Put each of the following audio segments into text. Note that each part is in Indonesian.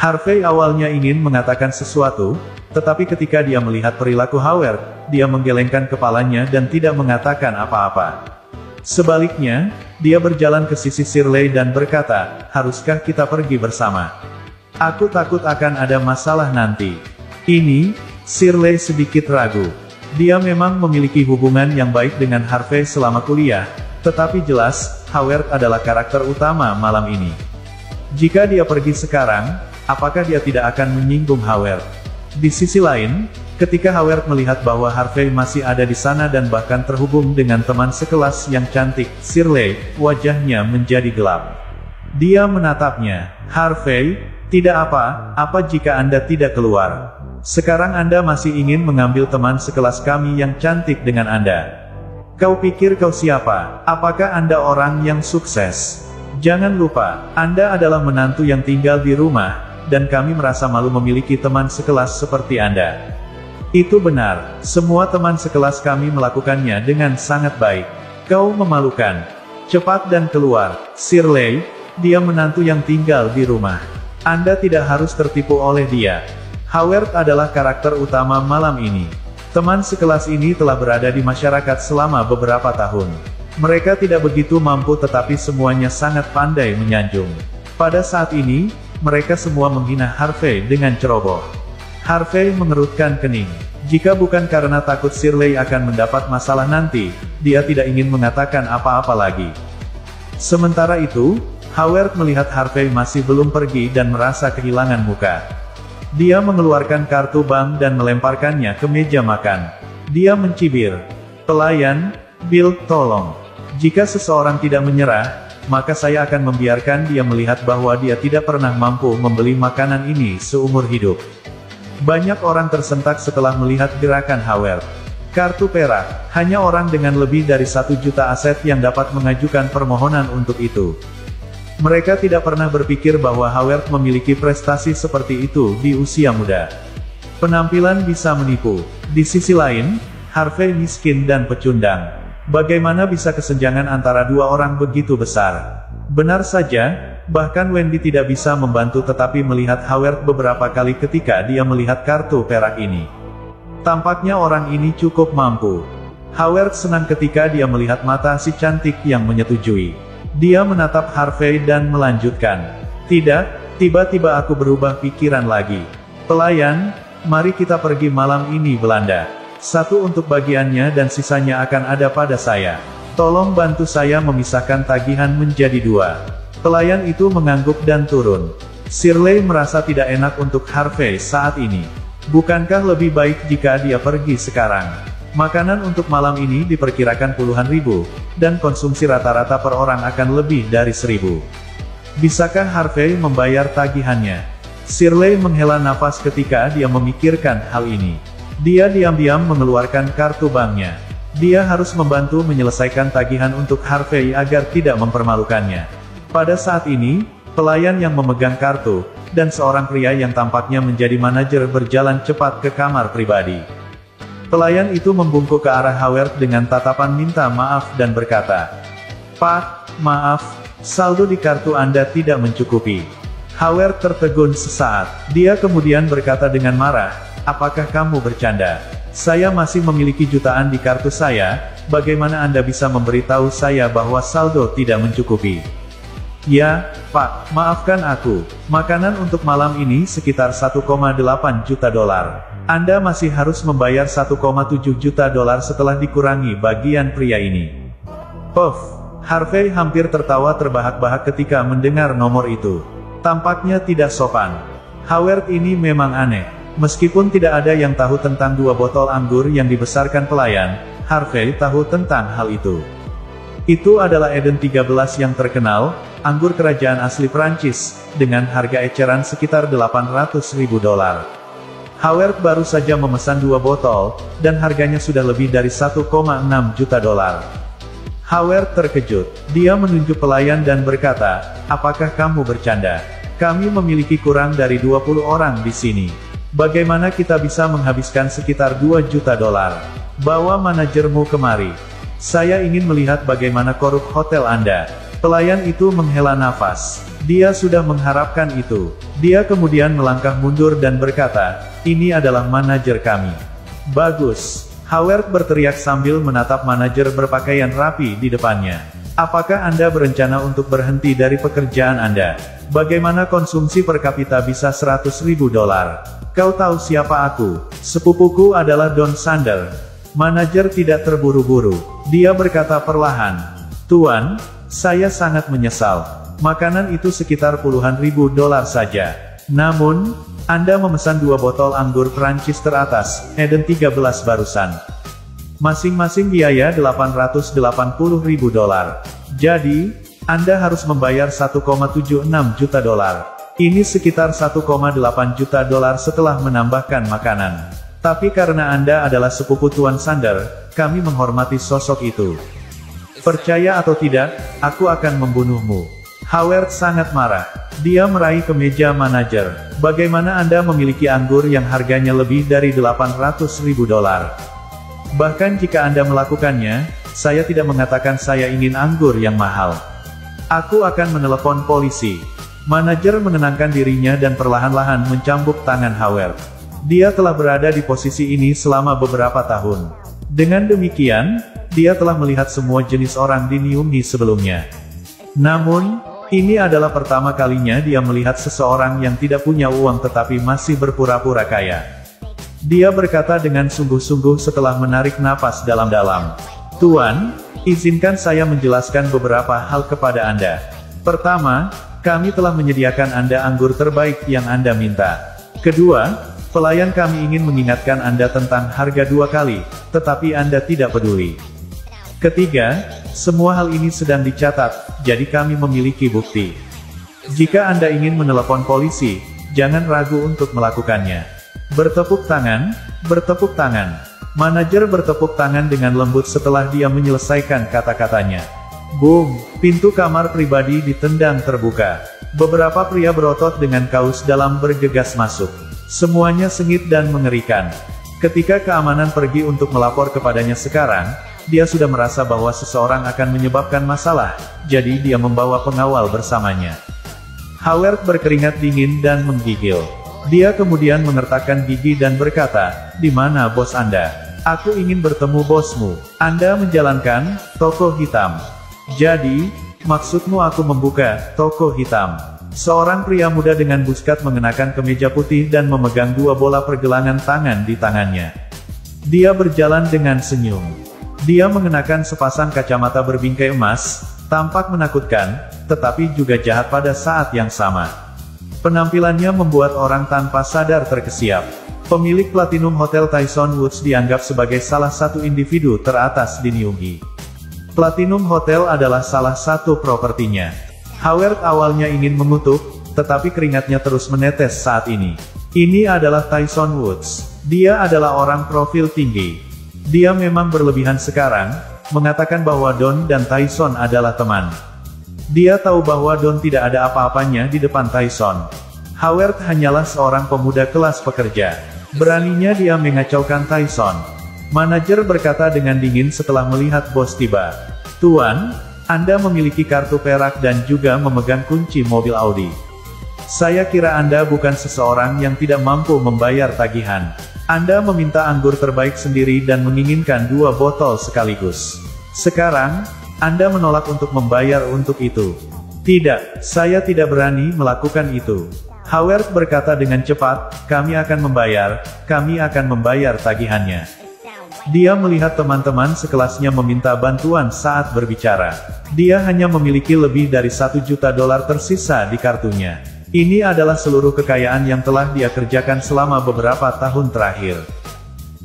Harvey awalnya ingin mengatakan sesuatu, tetapi ketika dia melihat perilaku Howard, dia menggelengkan kepalanya dan tidak mengatakan apa-apa. Sebaliknya, dia berjalan ke sisi Shirley dan berkata, "Haruskah kita pergi bersama? Aku takut akan ada masalah nanti." Ini, Shirley sedikit ragu. Dia memang memiliki hubungan yang baik dengan Harvey selama kuliah, tetapi jelas, Howard adalah karakter utama malam ini. Jika dia pergi sekarang, apakah dia tidak akan menyinggung Howard? Di sisi lain, ketika Howard melihat bahwa Harvey masih ada di sana dan bahkan terhubung dengan teman sekelas yang cantik, Shirley, wajahnya menjadi gelap. Dia menatapnya. "Harvey, tidak apa-apa jika Anda tidak keluar. Sekarang Anda masih ingin mengambil teman sekelas kami yang cantik dengan Anda. Kau pikir kau siapa? Apakah Anda orang yang sukses? Jangan lupa, Anda adalah menantu yang tinggal di rumah, dan kami merasa malu memiliki teman sekelas seperti Anda." Itu benar, semua teman sekelas kami melakukannya dengan sangat baik. Kau memalukan. Cepat dan keluar, Shirley, dia menantu yang tinggal di rumah. Anda tidak harus tertipu oleh dia. Howard adalah karakter utama malam ini. Teman sekelas ini telah berada di masyarakat selama beberapa tahun. Mereka tidak begitu mampu tetapi semuanya sangat pandai menyanjung. Pada saat ini, mereka semua menghina Harvey dengan ceroboh. Harvey mengerutkan kening. Jika bukan karena takut Shirley akan mendapat masalah nanti, dia tidak ingin mengatakan apa-apa lagi. Sementara itu, Howard melihat Harvey masih belum pergi dan merasa kehilangan muka. Dia mengeluarkan kartu bank dan melemparkannya ke meja makan. Dia mencibir. "Pelayan, Bill, tolong. Jika seseorang tidak menyerah, maka saya akan membiarkan dia melihat bahwa dia tidak pernah mampu membeli makanan ini seumur hidup." Banyak orang tersentak setelah melihat gerakan Howard. Kartu perak, hanya orang dengan lebih dari 1 juta aset yang dapat mengajukan permohonan untuk itu. Mereka tidak pernah berpikir bahwa Howard memiliki prestasi seperti itu di usia muda. Penampilan bisa menipu. Di sisi lain, Harvey miskin dan pecundang. Bagaimana bisa kesenjangan antara dua orang begitu besar? Benar saja, bahkan Wendy tidak bisa membantu tetapi melihat Howard beberapa kali ketika dia melihat kartu perak ini. Tampaknya orang ini cukup mampu. Howard senang ketika dia melihat mata si cantik yang menyetujui. Dia menatap Harvey dan melanjutkan. "Tidak, tiba-tiba aku berubah pikiran lagi. Pelayan, mari kita pergi malam ini Belanda. 1 untuk bagiannya dan sisanya akan ada pada saya. Tolong bantu saya memisahkan tagihan menjadi 2. Pelayan itu mengangguk dan turun. Shirley merasa tidak enak untuk Harvey saat ini. Bukankah lebih baik jika dia pergi sekarang? Makanan untuk malam ini diperkirakan puluhan ribu, dan konsumsi rata-rata per orang akan lebih dari 1.000. Bisakah Harvey membayar tagihannya? Shirley menghela nafas ketika dia memikirkan hal ini. Dia diam-diam mengeluarkan kartu banknya. Dia harus membantu menyelesaikan tagihan untuk Harvey agar tidak mempermalukannya. Pada saat ini, pelayan yang memegang kartu, dan seorang pria yang tampaknya menjadi manajer berjalan cepat ke kamar pribadi. Pelayan itu membungkuk ke arah Howard dengan tatapan minta maaf dan berkata, "Pak, maaf, saldo di kartu Anda tidak mencukupi." Howard tertegun sesaat. Dia kemudian berkata dengan marah, "Apakah kamu bercanda? Saya masih memiliki jutaan di kartu saya, bagaimana Anda bisa memberitahu saya bahwa saldo tidak mencukupi?" "Ya, Pak, maafkan aku. Makanan untuk malam ini sekitar 1,8 juta dolar. Anda masih harus membayar 1,7 juta dolar setelah dikurangi bagian pria ini." Puff. Harvey hampir tertawa terbahak-bahak ketika mendengar nomor itu. Tampaknya tidak sopan. Howard ini memang aneh. Meskipun tidak ada yang tahu tentang 2 botol anggur yang dibesarkan pelayan, Harvey tahu tentang hal itu. Itu adalah Eden 13 yang terkenal, anggur kerajaan asli Prancis, dengan harga eceran sekitar 800.000 dolar. Howard baru saja memesan 2 botol, dan harganya sudah lebih dari 1,6 juta dolar. Howard terkejut. Dia menunjuk pelayan dan berkata, "Apakah kamu bercanda? Kami memiliki kurang dari 20 orang di sini. Bagaimana kita bisa menghabiskan sekitar 2 juta dolar? Bawa manajermu kemari. Saya ingin melihat bagaimana korup hotel Anda." Pelayan itu menghela nafas. Dia sudah mengharapkan itu. Dia kemudian melangkah mundur dan berkata, "Ini adalah manajer kami." "Bagus." Howard berteriak sambil menatap manajer berpakaian rapi di depannya. "Apakah Anda berencana untuk berhenti dari pekerjaan Anda? Bagaimana konsumsi per kapita bisa $100.000? Kau tahu siapa aku? Sepupuku adalah Don Sander." Manajer tidak terburu-buru. Dia berkata perlahan, "Tuan, saya sangat menyesal. Makanan itu sekitar puluhan ribu dolar saja. Namun, Anda memesan 2 botol anggur Prancis teratas, Eden 13 barusan. Masing-masing biaya $880.000. Jadi, Anda harus membayar $1,76 juta. Ini sekitar $1,8 juta setelah menambahkan makanan. Tapi karena Anda adalah sepupu Tuan Sander, kami menghormati sosok itu. Percaya atau tidak, aku akan membunuhmu." Howard sangat marah. Dia meraih ke meja manajer. "Bagaimana Anda memiliki anggur yang harganya lebih dari $800.000? Bahkan jika Anda melakukannya, saya tidak mengatakan saya ingin anggur yang mahal. Aku akan menelepon polisi." Manajer menenangkan dirinya dan perlahan-lahan mencambuk tangan Howard. Dia telah berada di posisi ini selama beberapa tahun. Dengan demikian, dia telah melihat semua jenis orang di New York sebelumnya. Namun, ini adalah pertama kalinya dia melihat seseorang yang tidak punya uang tetapi masih berpura-pura kaya. Dia berkata dengan sungguh-sungguh setelah menarik napas dalam-dalam, "Tuan, izinkan saya menjelaskan beberapa hal kepada Anda. Pertama, kami telah menyediakan Anda anggur terbaik yang Anda minta. Kedua, pelayan kami ingin mengingatkan Anda tentang harga 2 kali, tetapi Anda tidak peduli. Ketiga, semua hal ini sedang dicatat, jadi kami memiliki bukti. Jika Anda ingin menelepon polisi, jangan ragu untuk melakukannya." Bertepuk tangan, bertepuk tangan. Manajer bertepuk tangan dengan lembut setelah dia menyelesaikan kata-katanya. Boom, pintu kamar pribadi ditendang terbuka. Beberapa pria berotot dengan kaus dalam bergegas masuk. Semuanya sengit dan mengerikan. Ketika keamanan pergi untuk melapor kepadanya sekarang, dia sudah merasa bahwa seseorang akan menyebabkan masalah, jadi dia membawa pengawal bersamanya. Howard berkeringat dingin dan menggigil. Dia kemudian mengertakkan gigi dan berkata, "Di mana bos Anda? Aku ingin bertemu bosmu. Anda menjalankan toko hitam. Jadi, maksudmu aku membuka toko hitam?" Seorang pria muda dengan buskat mengenakan kemeja putih dan memegang 2 bola pergelangan tangan di tangannya. Dia berjalan dengan senyum. Dia mengenakan sepasang kacamata berbingkai emas, tampak menakutkan, tetapi juga jahat pada saat yang sama. Penampilannya membuat orang tanpa sadar terkesiap. Pemilik Platinum Hotel Tyson Woods dianggap sebagai salah satu individu teratas di New York. Platinum Hotel adalah salah satu propertinya. Howard awalnya ingin mengutuk, tetapi keringatnya terus menetes saat ini. Ini adalah Tyson Woods. Dia adalah orang profil tinggi. Dia memang berlebihan sekarang, mengatakan bahwa Don dan Tyson adalah teman. Dia tahu bahwa Don tidak ada apa-apanya di depan Tyson. Howard hanyalah seorang pemuda kelas pekerja. Beraninya dia mengacaukan Tyson. Manajer berkata dengan dingin setelah melihat bos tiba. "Tuan, Anda memiliki kartu perak dan juga memegang kunci mobil Audi. Saya kira Anda bukan seseorang yang tidak mampu membayar tagihan. Anda meminta anggur terbaik sendiri dan menginginkan 2 botol sekaligus. Sekarang, Anda menolak untuk membayar untuk itu." "Tidak, saya tidak berani melakukan itu." Howard berkata dengan cepat, kami akan membayar tagihannya." Dia melihat teman-teman sekelasnya meminta bantuan saat berbicara. Dia hanya memiliki lebih dari $1 juta tersisa di kartunya. Ini adalah seluruh kekayaan yang telah dia kerjakan selama beberapa tahun terakhir.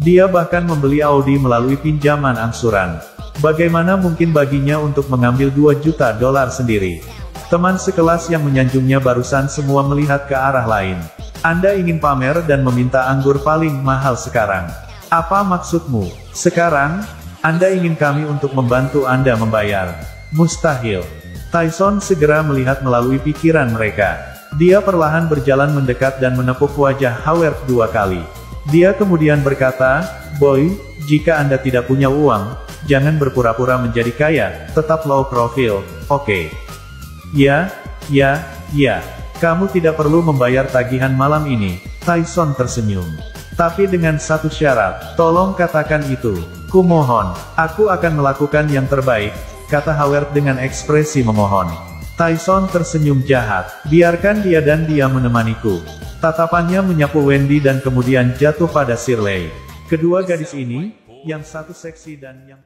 Dia bahkan membeli Audi melalui pinjaman angsuran. Bagaimana mungkin baginya untuk mengambil $2 juta sendiri? Teman sekelas yang menyanjungnya barusan semua melihat ke arah lain. Anda ingin pamer dan meminta anggur paling mahal sekarang. Apa maksudmu? Sekarang, Anda ingin kami untuk membantu Anda membayar? Mustahil. Tyson segera melihat melalui pikiran mereka. Dia perlahan berjalan mendekat dan menepuk wajah Howard 2 kali. Dia kemudian berkata, "Boy, jika Anda tidak punya uang, jangan berpura-pura menjadi kaya, tetap low profile, oke?" Ya, Ya, kamu tidak perlu membayar tagihan malam ini. Tyson tersenyum. Tapi dengan satu syarat, tolong katakan itu. Kumohon, aku akan melakukan yang terbaik, kata Howard dengan ekspresi memohon. Tyson tersenyum jahat. Biarkan dia dan dia menemaniku. Tatapannya menyapu Wendy dan kemudian jatuh pada Shirley. Kedua gadis ini, yang satu seksi dan yang